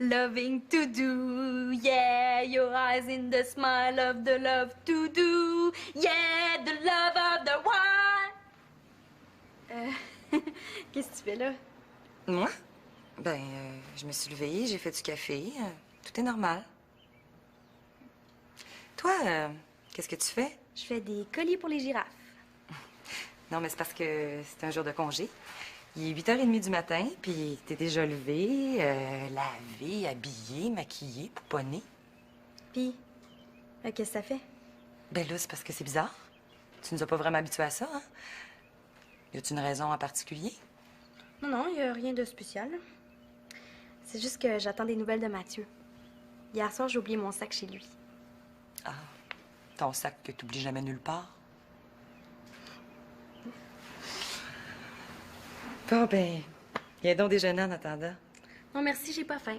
Loving to do, yeah, your eyes in the smile of the love to do, yeah, the love of the one. Qu'est-ce que tu fais là? Moi? Je me suis levée, j'ai fait du café. Tout est normal. Toi, qu'est-ce que tu fais? Je fais des colliers pour les girafes. Non, mais c'est parce que c'est un jour de congé. Il est 8h30 du matin, puis t'es déjà levée, lavée, habillée, maquillée, pouponnée. Puis, qu'est-ce que ça fait? Ben là, c'est parce que c'est bizarre. Tu nous as pas vraiment habitués à ça, hein? Y a-t-il une raison en particulier? Non, non, il n'y a rien de spécial. C'est juste que j'attends des nouvelles de Mathieu. Hier soir, j'ai oublié mon sac chez lui. Ah, ton sac que t'oublies jamais nulle part. Bon, viens donc déjeuner en attendant. Non, merci, j'ai pas faim.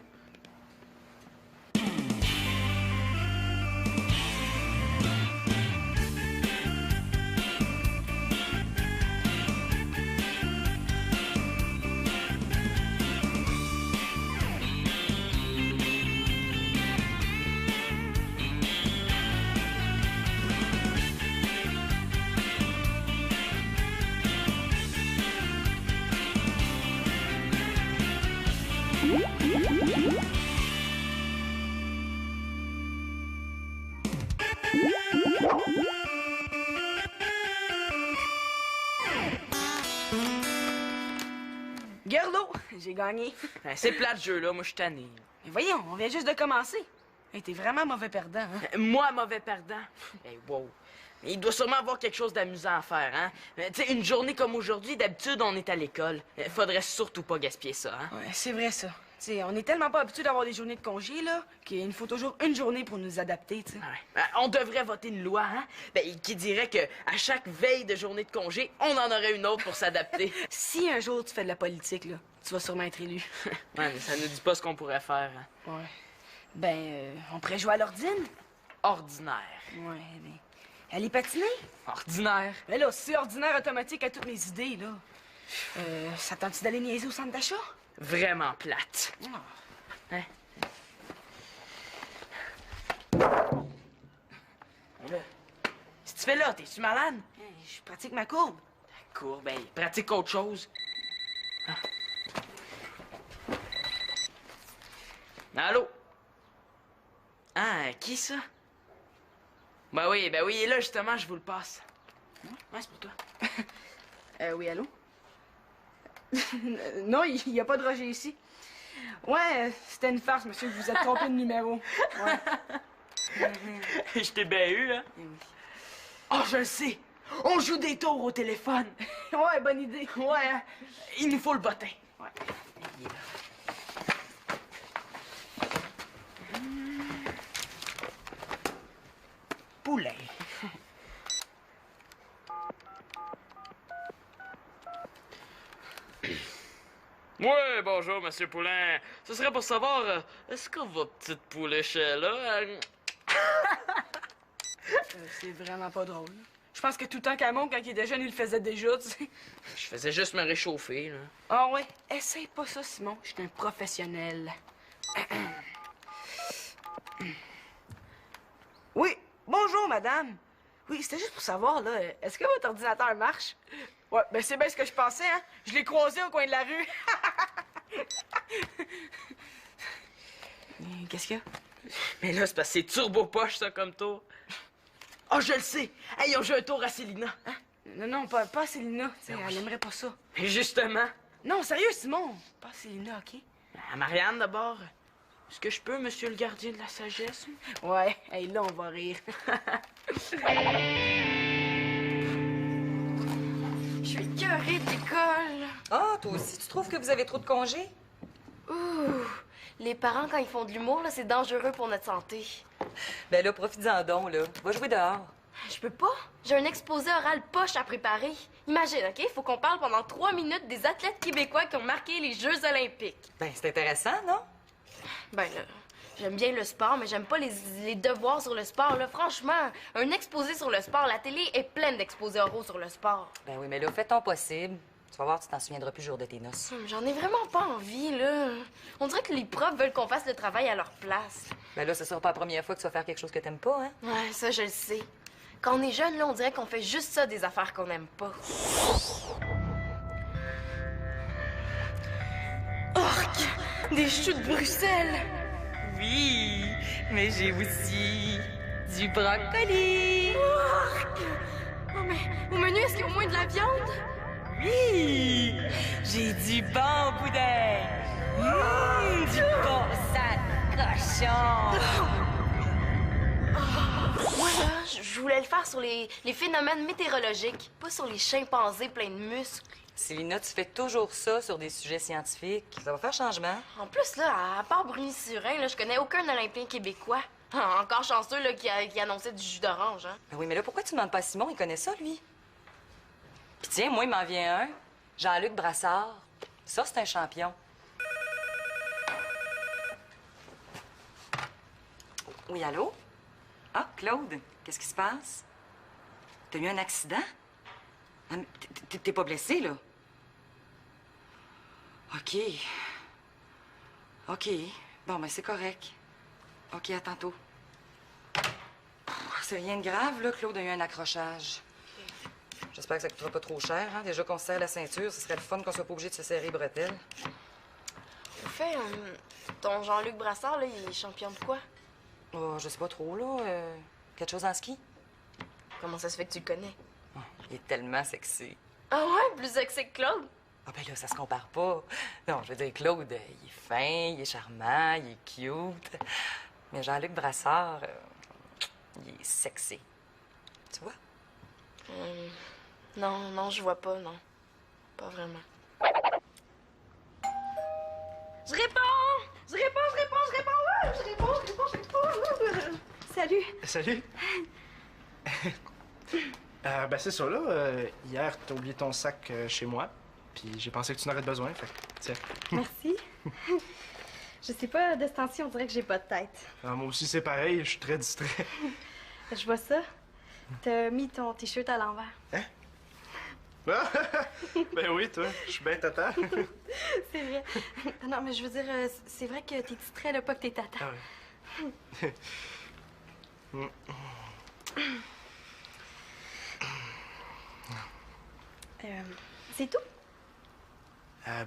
Gerlo, j'ai gagné. C'est plate ce jeu-là, moi je suis tanné. Mais voyons, on vient juste de commencer. Hey, t'es vraiment mauvais perdant, hein? Moi, mauvais perdant? Hey, wow. Mais il doit sûrement avoir quelque chose d'amusant à faire, hein? Tu sais, une journée comme aujourd'hui, d'habitude, on est à l'école. Faudrait surtout pas gaspiller ça, hein? Ouais, c'est vrai, ça. Tu sais, on est tellement pas habitué d'avoir des journées de congé, là, qu'il nous faut toujours une journée pour nous adapter, tu sais. Ouais. On devrait voter une loi, hein? Qui dirait que à chaque veille de journée de congé, on en aurait une autre pour s'adapter. Si un jour tu fais de la politique, là, tu vas sûrement être élu. Ouais, mais ça nous dit pas ce qu'on pourrait faire, hein? Ouais. On pourrait jouer à l'ordine? Ordinaire. Ouais, mais... Aller patiner? Ordinaire? Mais là, c'est ordinaire automatique à toutes mes idées, là. Ça tente-tu d'aller niaiser au centre d'achat? Vraiment plate. Hein? Là, si tu fais là, t'es-tu malade? Hey, je pratique ma courbe. Cours, pratique autre chose. Ah. Allô? Ah, qui ça? Ben oui, et là, justement, je vous le passe. Ouais, c'est pour toi. Oui, allô? Non, il n'y a pas de Roger ici. Ouais, c'était une farce, monsieur, vous êtes trompé de numéro. Ouais. Je t'ai bien eu, hein? Oh, je le sais! On joue des tours au téléphone! Ouais, bonne idée. Ouais, hein? Il nous faut le bottin. Ouais. Il est là. Poulet. Ouais, bonjour, Monsieur Poulain. Ce serait pour savoir, est-ce que votre petite pouliche est là? C'est vraiment pas drôle. Je pense que tout le temps qu'Amon, quand il était jeune, il le faisait déjà, tu sais. Je faisais juste me réchauffer, là. Ah ouais, essaye pas ça, Simon. Je suis un professionnel. Oui, bonjour, madame. Oui, c'était juste pour savoir, là, est-ce que votre ordinateur marche? Ouais, ben c'est bien ce que je pensais, hein. Je l'ai croisé au coin de la rue. Qu'est-ce qu'il y a? Mais là, c'est parce que c'est turbo poche, ça, comme tour. Oh, je le sais! Hey, on joue un tour à Célina. Hein? Non, pas Célina. Tu sais, elle aimerait pas ça. Mais justement. Non, sérieux, Simon. Pas Célina, OK? À Marianne, d'abord. Est-ce que je peux, monsieur le gardien de la sagesse? Ouais, hey, là, on va rire. Je suis écœurée de l'école. Ah, toi aussi, tu trouves que vous avez trop de congés? Ouh! Les parents, quand ils font de l'humour, là, c'est dangereux pour notre santé. Ben là, profites-en donc, là. Va jouer dehors. Je peux pas. J'ai un exposé oral poche à préparer. Imagine, OK? Faut qu'on parle pendant 3 minutes des athlètes québécois qui ont marqué les Jeux olympiques. Ben, c'est intéressant, non? Ben là, j'aime bien le sport, mais j'aime pas les devoirs sur le sport. Là, franchement, un exposé sur le sport, la télé est pleine d'exposés oraux sur le sport. Ben oui, mais là, fais ton possible. Tu vas voir, tu t'en souviendras plus le jour de tes noces. J'en ai vraiment pas envie, là. On dirait que les profs veulent qu'on fasse le travail à leur place. Ben là, ce sera pas la première fois que tu vas faire quelque chose que t'aimes pas, hein? Ouais, ça, je le sais. Quand on est jeune, là, on dirait qu'on fait juste ça des affaires qu'on aime pas. Orc! Des choux de Bruxelles! Oui, mais j'ai aussi du brocoli. Oh, mais au menu, est-ce qu'il y a au moins de la viande? Oui, j'ai du bon boudin. Du bon sac cochon. Moi, là, je voulais le faire sur les phénomènes météorologiques, pas sur les chimpanzés pleins de muscles. Célina, tu fais toujours ça sur des sujets scientifiques. Ça va faire changement. En plus, là, à part Bruni Surin, là, je connais aucun Olympien québécois. Encore chanceux, là, qui annonçait du jus d'orange, hein. Ben oui, mais là, pourquoi tu demandes pas à Simon? Il connaît ça, lui. Puis tiens, moi, il m'en vient un. Jean-Luc Brassard. Ça, c'est un champion. Oui, allô? Ah, Claude, qu'est-ce qui se passe? T'as eu un accident? Ah, mais t'es pas blessé, là? OK. OK. Bon, ben c'est correct. OK, à tantôt. C'est rien de grave, là. Claude a eu un accrochage. J'espère que ça coûtera pas trop cher, hein? Déjà qu'on se serre la ceinture, ce serait le fun qu'on soit pas obligé de se serrer les bretelles. Au fait, ton Jean-Luc Brassard, là, il est champion de quoi? Oh, je sais pas trop, là. Quelque chose en ski? Comment ça se fait que tu le connais? Oh, il est tellement sexy. Ah ouais, plus sexy que Claude? Ah ben là, ça se compare pas. Non, je veux dire, Claude, il est fin, il est charmant, il est cute. Mais Jean-Luc Brassard, il est sexy. Tu vois? Non, je vois pas, non. Pas vraiment. Je réponds! Salut! Salut! Ben c'est ça, là. Hier, t'as oublié ton sac chez moi. Puis j'ai pensé que tu en aurais besoin, fait que, tiens. Merci. Je sais pas, de ce temps-ci, on dirait que j'ai pas de tête. Moi aussi, c'est pareil, je suis très distrait. Je vois ça. T'as mis ton t-shirt à l'envers. Hein? Ben oui, toi, je suis bien tata. C'est vrai. Non, mais je veux dire, c'est vrai que t'es distrait, là, pas que t'es tata. Ah ouais. C'est tout?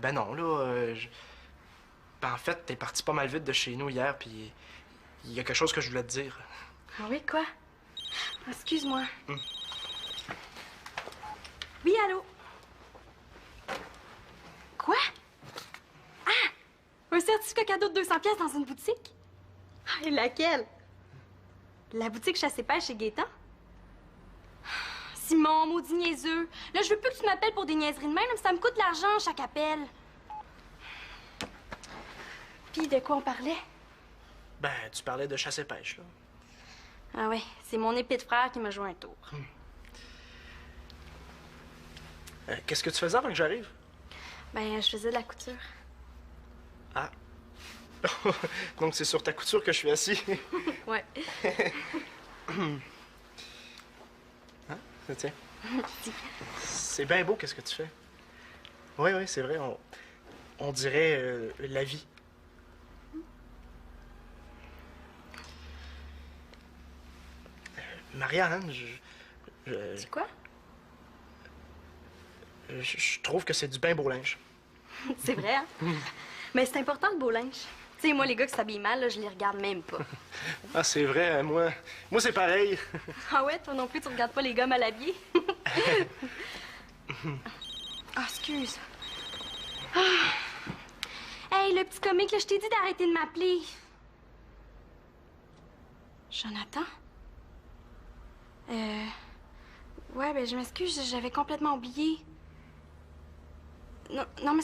Ben non, là, ben en fait, t'es parti pas mal vite de chez nous hier, puis il y a quelque chose que je voulais te dire. Ah oui, quoi? Excuse-moi. Oui, allô? Quoi? Ah! Un certificat cadeau de 200 pièces dans une boutique? Ah, et laquelle? La boutique chasse-et-pêche chez Gaétan? Simon, maudit niaiseux. Là, je veux plus que tu m'appelles pour des niaiseries de même, ça me coûte de l'argent chaque appel. Puis de quoi on parlait? Ben, tu parlais de chasse et pêche, là. Ah ouais, c'est mon épée de frère qui m'a joué un tour. Qu'est-ce que tu faisais avant que j'arrive? Ben, je faisais de la couture. Ah. Donc c'est sur ta couture que je suis assis. Ouais. Hein? Ça tient. C'est bien beau, qu'est-ce que tu fais? Oui, c'est vrai. On dirait la vie. Marianne, C'est quoi? je trouve que c'est du bien beau linge. C'est vrai, hein? Mais c'est important le beau linge. Tu sais, moi, les gars qui s'habillent mal, là, je les regarde même pas. Ah, c'est vrai, moi c'est pareil. Ah ouais, toi non plus, tu regardes pas les gars mal habillés? Ah, excuse. Ah. Hey, le petit comique, là, je t'ai dit d'arrêter de m'appeler. Jonathan? Ouais, ben je m'excuse, j'avais complètement oublié. Non, mais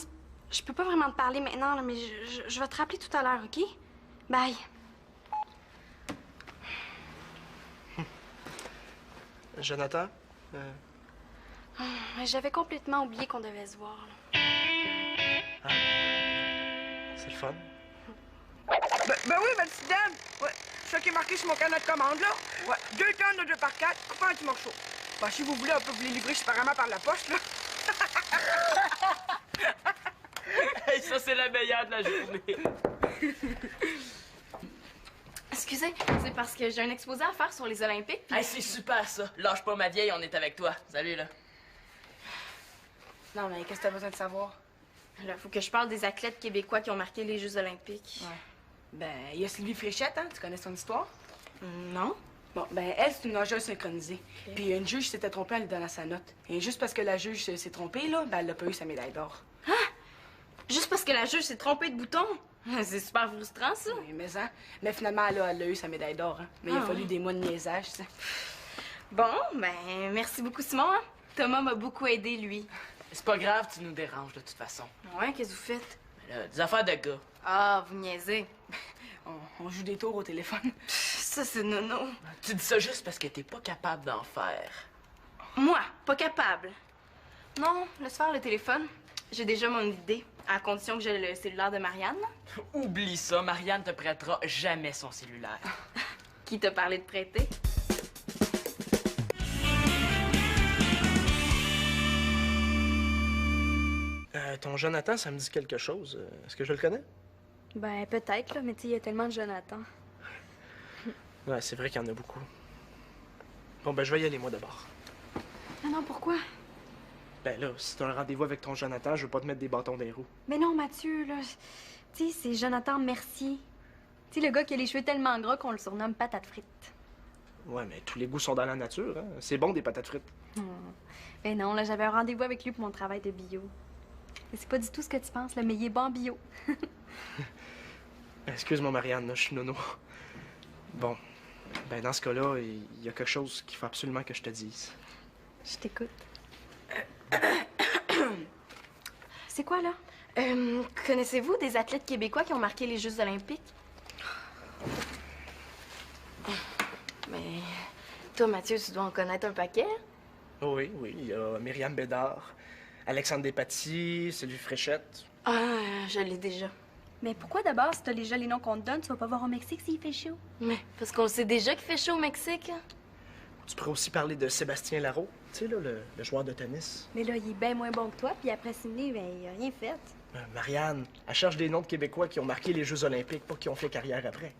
je peux pas vraiment te parler maintenant, là, mais je vais te rappeler tout à l'heure, OK? Bye. Jonathan? Ouais, j'avais complètement oublié qu'on devait se voir, là. C'est le fun. Ben oui, ma petite dame. Ouais, ça qui est marqué sur mon carnet de commande, là. Ouais, 2 tonnes de 2 par 4, coupé un petit morceau. Ben, si vous voulez, on peut vous les livrer séparément par la poste, là. Hey, ça, c'est la meilleure de la journée. Excusez, c'est parce que j'ai un exposé à faire sur les Olympiques. Puis... Hey, c'est super, ça. Lâche pas, ma vieille, on est avec toi. Salut, là. Non, mais qu'est-ce que t'as besoin de savoir? Là, faut que je parle des athlètes québécois qui ont marqué les Jeux olympiques. Ouais. Ben, il y a Sylvie Fréchette, hein? Tu connais son histoire? Non? Bon, ben, elle, c'est une nageuse synchronisée. Puis une juge s'était trompée en lui donnant sa note. Et juste parce que la juge s'est trompée, là, ben, elle a pas eu sa médaille d'or. Juste parce que la juge s'est trompée de bouton? C'est super frustrant, ça. Oui, mais finalement, elle a eu sa médaille d'or, hein. Mais il a fallu des mois de niaisage, ça. Bon, ben, merci beaucoup, Simon. Hein? Thomas m'a beaucoup aidé, lui. C'est pas grave, tu nous déranges, de toute façon. Ouais, qu'est-ce que vous faites? Là, des affaires de gars. Ah, vous niaisez. On joue des tours au téléphone. Ça, c'est nono. Tu dis ça juste parce que t'es pas capable d'en faire. Moi, pas capable. Non, laisse faire le téléphone. J'ai déjà mon idée, à condition que j'ai le cellulaire de Marianne. Oublie ça, Marianne te prêtera jamais son cellulaire. Qui t'a parlé de prêter? Ton Jonathan, ça me dit quelque chose. Est-ce que je le connais? Ben, peut-être, là, mais tu sais, il y a tellement de Jonathan. Ouais, c'est vrai qu'il y en a beaucoup. Bon, ben, je vais y aller, moi, d'abord. Non, pourquoi? Ben là, si t'as un rendez-vous avec ton Jonathan, je veux pas te mettre des bâtons dans les roues. Mais non, Mathieu, là. Tu sais, c'est Jonathan Mercier. Tu sais, le gars qui a les cheveux tellement gras qu'on le surnomme patate frite. Ouais, mais tous les goûts sont dans la nature, hein. C'est bon, des patates frites. Ben non, là, j'avais un rendez-vous avec lui pour mon travail de bio. Et c'est pas du tout ce que tu penses, là, mais il est bon en bio. Excuse-moi, Marianne, là, je suis nono. Bon, ben dans ce cas-là, il y a quelque chose qu'il faut absolument que je te dise. Je t'écoute. C'est quoi, là? Connaissez-vous des athlètes québécois qui ont marqué les Jeux olympiques? Mais toi, Mathieu, tu dois en connaître un paquet. Oh oui, oui, il y a Myriam Bédard, Alexandre Despatie, Sylvie Fréchette. Ah, je l'ai déjà. Mais pourquoi d'abord, si t'as déjà les noms qu'on te donne, tu vas pas voir au Mexique s'il fait chaud? Mais parce qu'on sait déjà qu'il fait chaud au Mexique. Tu pourrais aussi parler de Sébastien Larreau, tu sais, là, le joueur de tennis. Mais là, il est bien moins bon que toi, puis après Sydney, ben, il a rien fait. Marianne, elle cherche des noms de Québécois qui ont marqué les Jeux olympiques, pas qui ont fait carrière après.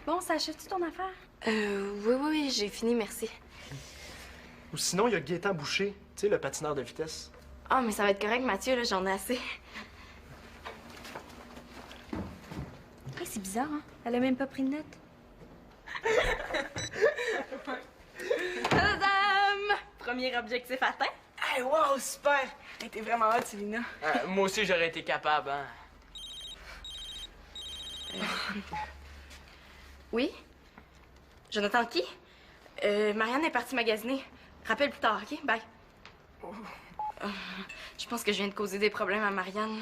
Bon, ça achète-tu ton affaire? Oui, j'ai fini, merci. Ou sinon, il y a Gaétan Boucher, tu sais, le patineur de vitesse. Ah, mais ça va être correct, Mathieu, là, j'en ai assez. Hey, c'est bizarre, hein? Elle a même pas pris de notes. Tadam! Premier objectif atteint. Hey, wow, super! Hey, t'es vraiment hot, Célina. Moi aussi, j'aurais été capable, hein. Oui? Jonathan qui? Marianne est partie magasiner. Rappelle plus tard, OK? Bye. Je pense que je viens de causer des problèmes à Marianne.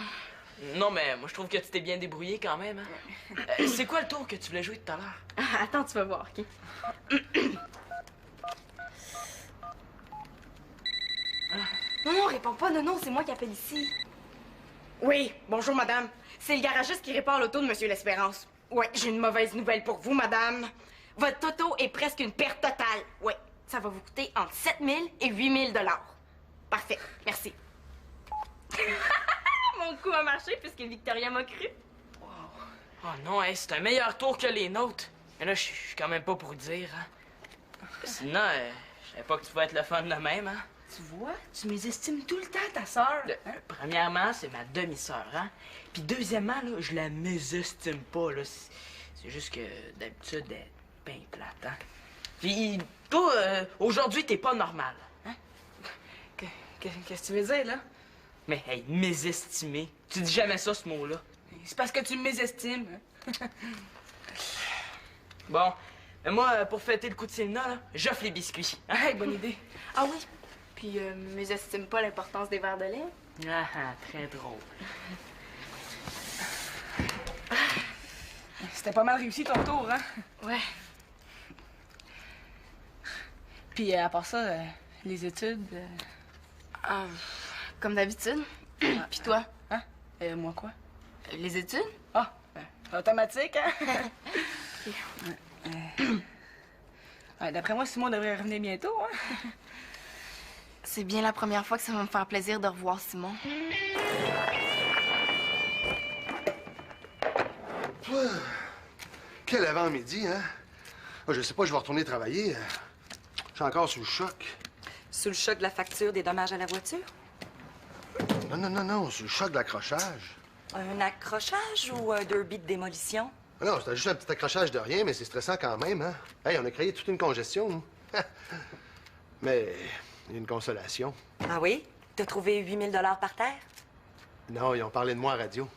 Non, mais moi, je trouve que tu t'es bien débrouillé quand même, hein. C'est quoi le tour que tu voulais jouer tout à l'heure? Attends, tu vas voir, OK? Non, réponds pas, non, c'est moi qui appelle ici. Oui, bonjour, madame. C'est le garagiste qui répare l'auto de Monsieur L'Espérance. Ouais, j'ai une mauvaise nouvelle pour vous, madame. Votre auto est presque une perte totale. Ouais, ça va vous coûter entre 7 000 et 8 000 $. Parfait, merci. Mon coup a marché puisque Victoria m'a cru. Oh non, hey, c'est un meilleur tour que les nôtres. Mais là, je suis quand même pas pour dire, hein. Sinon, je savais pas que tu pouvais être le fun de même, hein. Tu vois, tu mésestimes tout le temps ta sœur. Premièrement, c'est ma demi-sœur, hein. Puis deuxièmement, là, je la mésestime pas, là. C'est juste que d'habitude, elle est bien plate, hein. Puis toi, aujourd'hui, t'es pas normal, hein. Qu'est-ce que tu veux dire, là? Mais, hey, mésestimer. Tu dis jamais ça, ce mot-là. C'est parce que tu mésestimes. Hein? Bon, mais moi, pour fêter le coup de Célina, là, j'offre les biscuits. Hein? Hey, bonne idée. Ah oui, puis mésestime pas l'importance des verres de lait. Ah, très drôle. C'était pas mal réussi ton tour, hein? Ouais. Puis à part ça, les études... Ah, comme d'habitude. Puis toi? Hein? Moi quoi? Les études? Ah, automatique, hein? Ouais, d'après moi, Simon devrait revenir bientôt, hein? C'est bien la première fois que ça va me faire plaisir de revoir Simon. Quel avant-midi, hein? Je sais pas, je vais retourner travailler. Je suis encore sous le choc. Sous le choc de la facture des dommages à la voiture? Non, sous le choc de l'accrochage. Un accrochage ou un derby de démolition? Non, c'était juste un petit accrochage de rien, mais c'est stressant quand même, hein? Hey, on a créé toute une congestion, nous. Mais il y a une consolation. Ah oui? T'as trouvé 8 000 $ par terre? Non, ils ont parlé de moi à radio.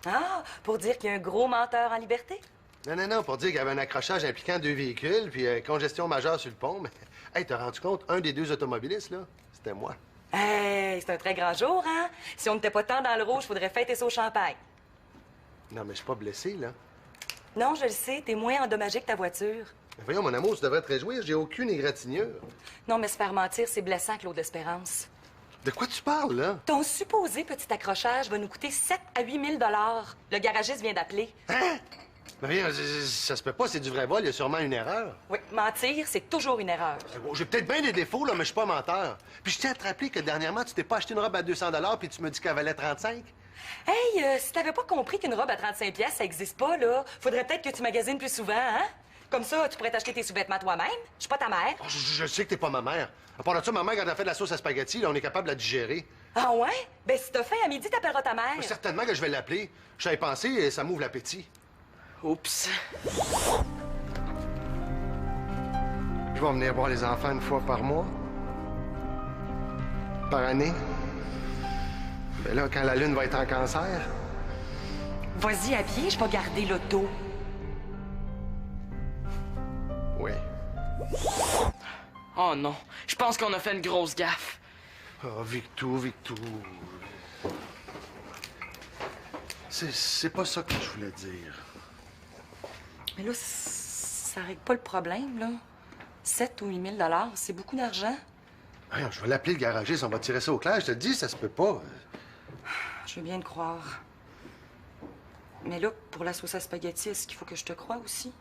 Ah, pour dire qu'il y a un gros menteur en liberté? Non, pour dire qu'il y avait un accrochage impliquant 2 véhicules, puis congestion majeure sur le pont, mais... Hey, t'as rendu compte, un des 2 automobilistes, là, c'était moi. Hey, c'est un très grand jour, hein? Si on n'était pas tant dans le rouge, faudrait fêter ça au champagne. Non, mais je suis pas blessé, là. Non, je le sais, t'es moins endommagé que ta voiture. Mais voyons, mon amour, tu devrais te réjouir, j'ai aucune égratignure. Non, mais se faire mentir, c'est blessant, Claude Espérance. De quoi tu parles, là? Ton supposé petit accrochage va nous coûter 7 à 8 000 $. Le garagiste vient d'appeler. Hein? Mais voyons, ça se peut pas, c'est du vrai vol, il y a sûrement une erreur. Oui, mentir, c'est toujours une erreur. Bon, j'ai peut-être bien des défauts, là, mais je suis pas menteur. Puis je tiens à te rappeler que dernièrement, tu t'es pas acheté une robe à 200 $ puis tu me dis qu'elle valait 35. Hey, si t'avais pas compris qu'une robe à 35 $, ça existe pas, là, faudrait peut-être que tu magasines plus souvent, hein? Comme ça, tu pourrais t'acheter tes sous-vêtements toi-même. Je suis pas ta mère. Oh, je sais que t'es pas ma mère. À part de ça, ma mère, quand elle a fait de la sauce à spaghetti, là, on est capable de la digérer. Ah ouais? Ben, si t'as faim à midi, t'appelleras ta mère. Certainement que je vais l'appeler. J'avais pensé et ça m'ouvre l'appétit. Oups. Je vais venir voir les enfants une fois par mois. Par année. Ben là, quand la lune va être en cancer. Vas-y à pied, je vais garder l'auto. Oui. Oh non, je pense qu'on a fait une grosse gaffe. Oh, Victou. C'est pas ça que je voulais dire. Mais là, ça règle pas le problème, là. 7 ou 8 000 $, c'est beaucoup d'argent. Voyons, je vais l'appeler le garagiste, on va tirer ça au clair. Je te dis, ça se peut pas. Je veux bien te croire. Mais là, pour la sauce à spaghetti, est-ce qu'il faut que je te croie aussi?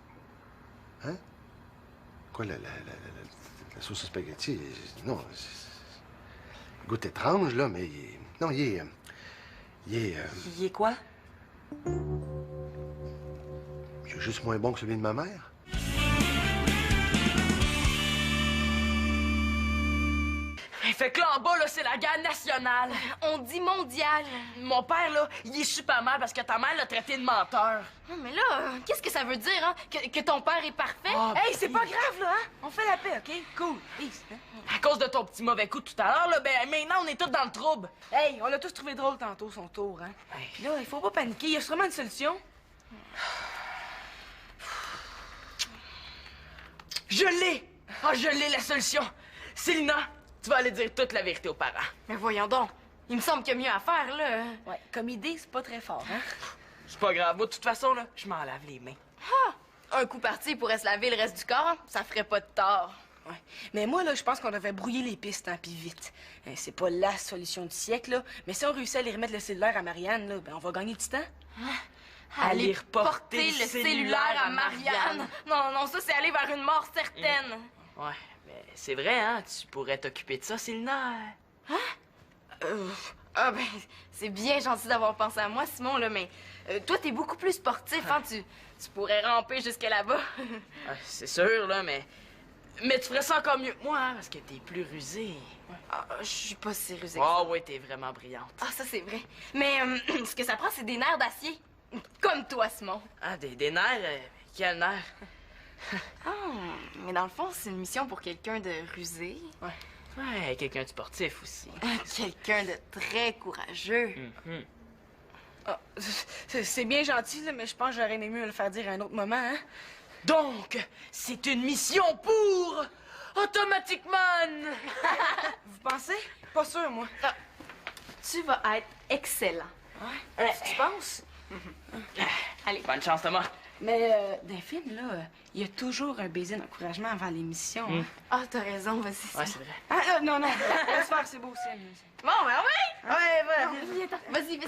Hein? Quoi, la sauce à spaghetti? Non, il goûte étrange, là, mais... Non, il est... Il est quoi? Il est juste moins bon que celui de ma mère. Fait que là, en bas, là, c'est la guerre nationale. On dit mondial. Mon père, là, il est super mal parce que ta mère l'a traité de menteur. Non, mais là, qu'est-ce que ça veut dire, hein? Que ton père est parfait? Hey, c'est pas grave, là, hein? On fait la paix, OK? Cool. Peace. Hein? À cause de ton petit mauvais coup tout à l'heure, là, ben maintenant, on est tous dans le trouble. Hey, on l'a tous trouvé drôle tantôt, son tour, hein? Puis là, il faut pas paniquer, il y a sûrement une solution. Je l'ai! Ah, je l'ai, la solution! Célina, tu vas aller dire toute la vérité aux parents. Mais voyons donc. Il me semble qu'il y a mieux à faire, là. Ouais, comme idée, c'est pas très fort, hein? C'est pas grave, moi, de toute façon, là, je m'en lave les mains. Un coup parti, il pourrait se laver le reste du corps. Hein? Ça ferait pas de tort. Ouais. Mais moi, là, je pense qu'on devrait brouiller les pistes, hein, puis vite. C'est pas la solution du siècle, là, mais si on réussit à aller remettre le cellulaire à Marianne, là, ben on va gagner du temps. Aller reporter le cellulaire à Marianne. Non, ça, c'est aller vers une mort certaine. Ouais, mais c'est vrai, hein, tu pourrais t'occuper de ça, Célina. Ah ben, c'est bien gentil d'avoir pensé à moi, Simon, là, mais toi, t'es beaucoup plus sportif, hein? Tu pourrais ramper jusque là-bas. C'est sûr, là, mais tu ferais ça encore mieux que moi, hein, parce que t'es plus rusée. Ah, je suis pas si rusée. Ah ouais, t'es vraiment brillante. Ah, ça, c'est vrai. Mais ce que ça prend, c'est des nerfs d'acier. Comme toi, Simon. Ah, des nerfs? Quel nerf? Ah, mais dans le fond, c'est une mission pour quelqu'un de rusé. Ouais, quelqu'un de sportif aussi. Quelqu'un de très courageux. Ah, c'est bien gentil, là, mais je pense que j'aurais aimé mieux le faire dire à un autre moment, hein? Donc, c'est une mission pour Automatic Man! Vous pensez? Pas sûr, moi. Tu vas être excellent. Tu penses? Allez. Bonne chance, Thomas. Mais dans les films, là, il y a toujours un baiser d'encouragement avant l'émission. Hein? Ah, t'as raison, vas-y. Ouais, c'est vrai. Ah, non, laisse faire, c'est beau, c'est mieux. Bon, ben oui! Ouais, voilà. Vas-y.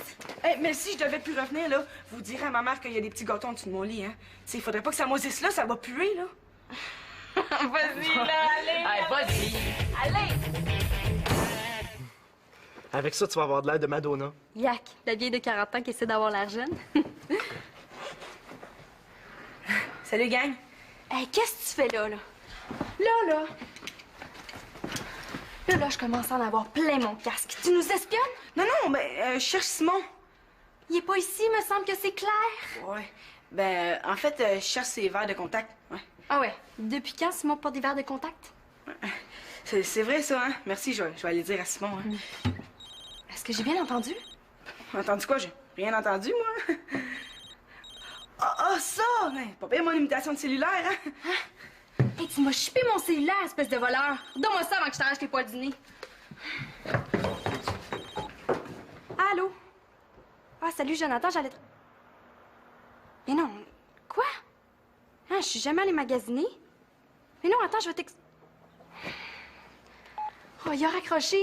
Hey, mais si je devais plus revenir, là, vous direz à ma mère qu'il y a des petits gâteaux en dessous de mon lit, hein. Tu sais, il faudrait pas que ça moisisse là, ça va puer, là. Vas-y, là, allez! Allez, vas-y! Allez! Avec ça, tu vas avoir de l'air de Madonna. Yak, la vieille de 40 ans qui essaie d'avoir l'air jeune. Salut, gang. Hey, qu'est-ce que tu fais là? Là, je commence à en avoir plein mon casque. Tu nous espionnes? Non, je cherche Simon. Il est pas ici, me semble que c'est clair. Ouais. En fait, je cherche ses verres de contact. Ouais. Ah ouais. Depuis quand Simon porte des verres de contact? C'est vrai, ça, hein? Merci, je vais aller dire à Simon, hein. Est-ce que j'ai bien entendu? Entendu quoi? J'ai rien entendu, moi. Ça! Ouais, pas bien mon imitation de cellulaire, hein? Hey, tu m'as chipé mon cellulaire, espèce de voleur. Donne-moi ça avant que je t'arrache les poils du nez. Allô? Ah, salut, Jonathan, j'allais... Mais non, quoi? Ah, je suis jamais allée magasiner. Mais non, attends, je vais Oh, il a raccroché.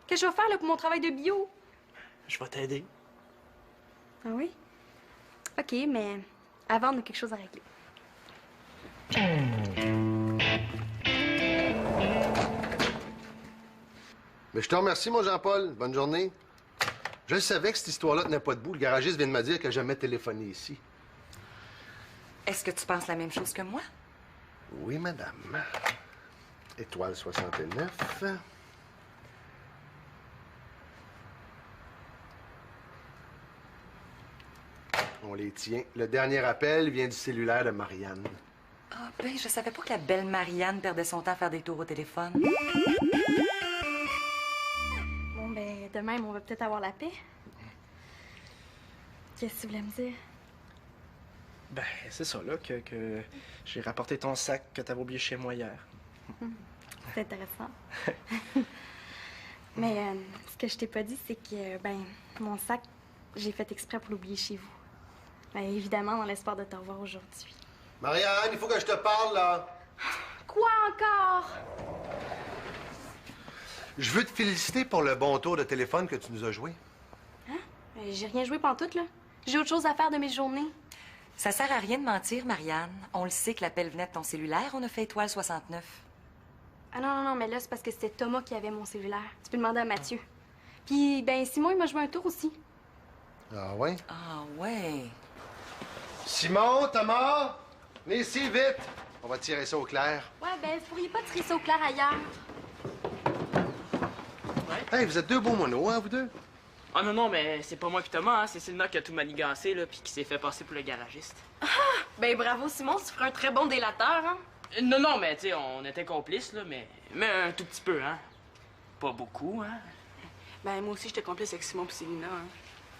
Qu'est-ce que je vais faire, là, pour mon travail de bio? Je vais t'aider. Ah oui? OK, mais avant, on a quelque chose à régler. Mais je te remercie, mon Jean-Paul. Bonne journée. Je savais que cette histoire-là tenait pas debout. Le garagiste vient de me dire qu'il n'a jamais téléphoné ici. Est-ce que tu penses la même chose que moi? Oui, madame. Étoile 69. On les tient. Le dernier appel vient du cellulaire de Marianne. Ah, ben, je savais pas que la belle Marianne perdait son temps à faire des tours au téléphone. Bon, ben, de même, on va peut-être avoir la paix. Qu'est-ce que tu voulais me dire? Ben, c'est ça, là, que j'ai rapporté ton sac que t'avais oublié chez moi hier. C'est intéressant. Mais ce que je t'ai pas dit, c'est que, mon sac, j'ai fait exprès pour l'oublier chez vous. Ben, évidemment, dans l'espoir de te revoir aujourd'hui. Marianne, il faut que je te parle, là. Quoi encore? Je veux te féliciter pour le bon tour de téléphone que tu nous as joué. Hein? J'ai rien joué pantoute, là. J'ai autre chose à faire de mes journées. Ça sert à rien de mentir, Marianne. On le sait que l'appel venait de ton cellulaire. On a fait étoile 69. Ah non, mais là, c'est parce que c'était Thomas qui avait mon cellulaire. Tu peux demander à Mathieu. Puis, ben, Simon, il m'a joué un tour aussi. Ah ouais? Ah, ouais. Simon, Thomas, venez ici, vite. On va tirer ça au clair. Ouais, ben, vous pourriez pas tirer ça au clair ailleurs. Hey, vous êtes deux beaux monos, hein, vous deux? Ah non, mais c'est pas moi puis Thomas, hein. C'est Sylvia qui a tout manigancé, là, puis qui s'est fait passer pour le garagiste. Ben, bravo, Simon, tu ferais un très bon délateur, hein? Non, mais tu sais, on était complices, là, mais un tout petit peu, hein. Pas beaucoup, hein. Ben, moi aussi, j'étais complice avec Simon pis Célina, hein.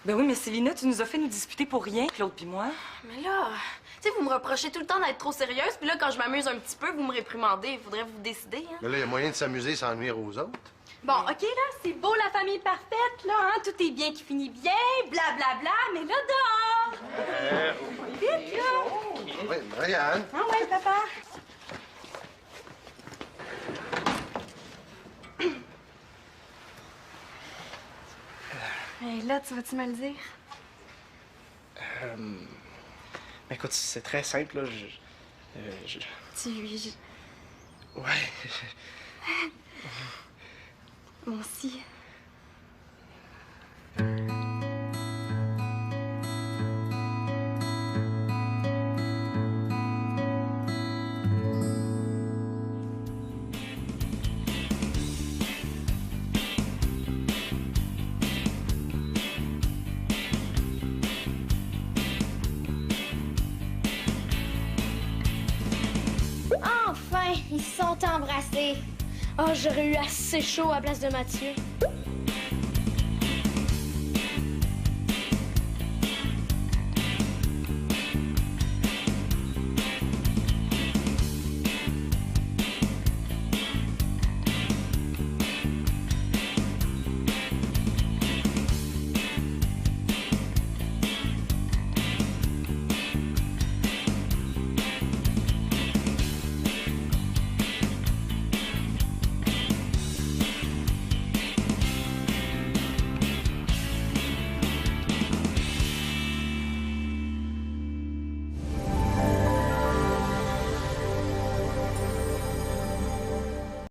Ben oui, mais Célina, tu nous as fait nous disputer pour rien, Claude puis moi. Mais là, tu sais, vous me reprochez tout le temps d'être trop sérieuse, puis là, quand je m'amuse un petit peu, vous me réprimandez. Il faudrait vous décider, hein. Mais là, il y a moyen de s'amuser sans nuire aux autres. Bon, OK, là, c'est beau la famille parfaite, là, hein? Tout est bien qui finit bien, blablabla, mais là, dehors! Vite, là! Oui, Marianne. Ah ouais, papa? Hey, là, tu vas-tu me le dire? Ben écoute, c'est très simple, là. Ouais. Moi aussi. Enfin, ils se sont embrassés. Oh, j'aurais eu assez chaud à la place de Mathieu.